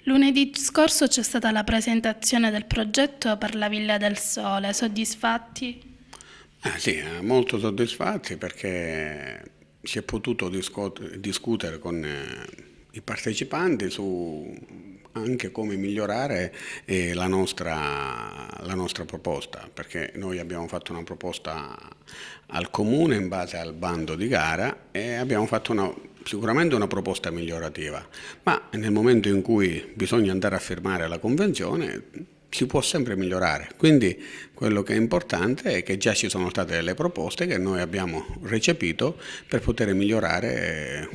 Lunedì scorso c'è stata la presentazione del progetto per la Villa del Sole. Soddisfatti? Sì, molto soddisfatti perché si è potuto discutere con i partecipanti su anche come migliorare la nostra proposta, perché noi abbiamo fatto una proposta al comune in base al bando di gara e abbiamo fatto sicuramente una proposta migliorativa, ma nel momento in cui bisogna andare a firmare la convenzione si può sempre migliorare, quindi quello che è importante è che già ci sono state delle proposte che noi abbiamo recepito per poter migliorare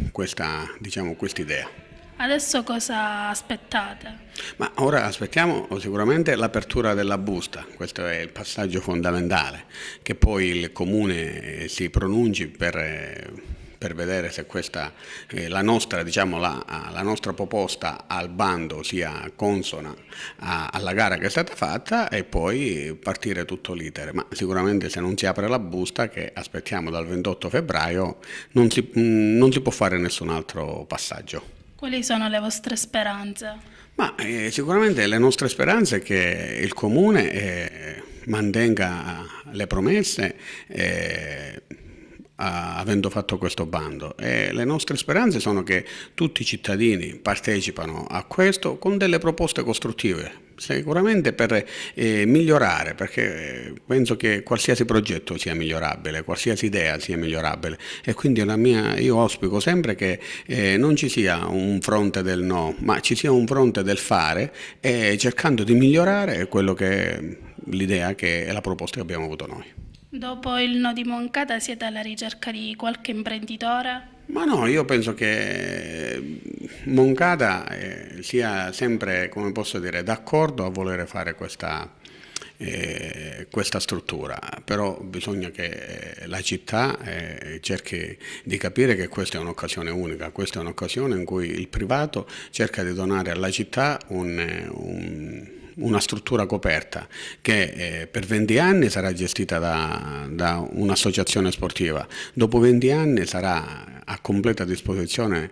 diciamo, quest'idea. Adesso cosa aspettate? Ma ora aspettiamo sicuramente l'apertura della busta, questo è il passaggio fondamentale, che poi il Comune si pronunci per vedere se la nostra, diciamo, la nostra proposta al bando sia consona alla gara che è stata fatta e poi partire tutto l'iter. Ma sicuramente se non si apre la busta, che aspettiamo dal 28 febbraio, non si può fare nessun altro passaggio. Quali sono le vostre speranze? Ma sicuramente le nostre speranze è che il Comune mantenga le promesse avendo fatto questo bando e le nostre speranze sono che tutti i cittadini partecipano a questo con delle proposte costruttive, sicuramente per migliorare, perché penso che qualsiasi progetto sia migliorabile, qualsiasi idea sia migliorabile e quindi io auspico sempre che non ci sia un fronte del no, ma ci sia un fronte del fare e cercando di migliorare quello che è l'idea che è la proposta che abbiamo avuto noi. Dopo il no di Moncada siete alla ricerca di qualche imprenditore? Ma no, io penso che Moncada sia sempre, come posso dire, d'accordo a volere fare questa struttura, però bisogna che la città cerchi di capire che questa è un'occasione unica, questa è un'occasione in cui il privato cerca di donare alla città una struttura coperta che per 20 anni sarà gestita da un'associazione sportiva, dopo 20 anni sarà a completa disposizione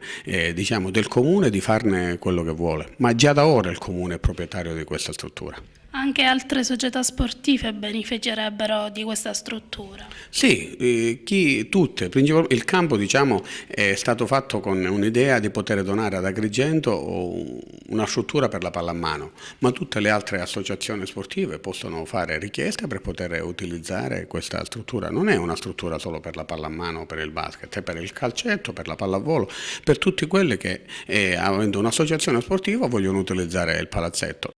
diciamo, del comune di farne quello che vuole, ma già da ora il comune è proprietario di questa struttura. Anche altre società sportive beneficerebbero di questa struttura. Sì, tutte, il campo diciamo, è stato fatto con un'idea di poter donare ad Agrigento una struttura per la pallamano, ma tutte le altre associazioni sportive possono fare richiesta per poter utilizzare questa struttura. Non è una struttura solo per la pallamano o per il basket, è per il calcetto, per la pallavolo, per tutti quelli che avendo un'associazione sportiva vogliono utilizzare il palazzetto.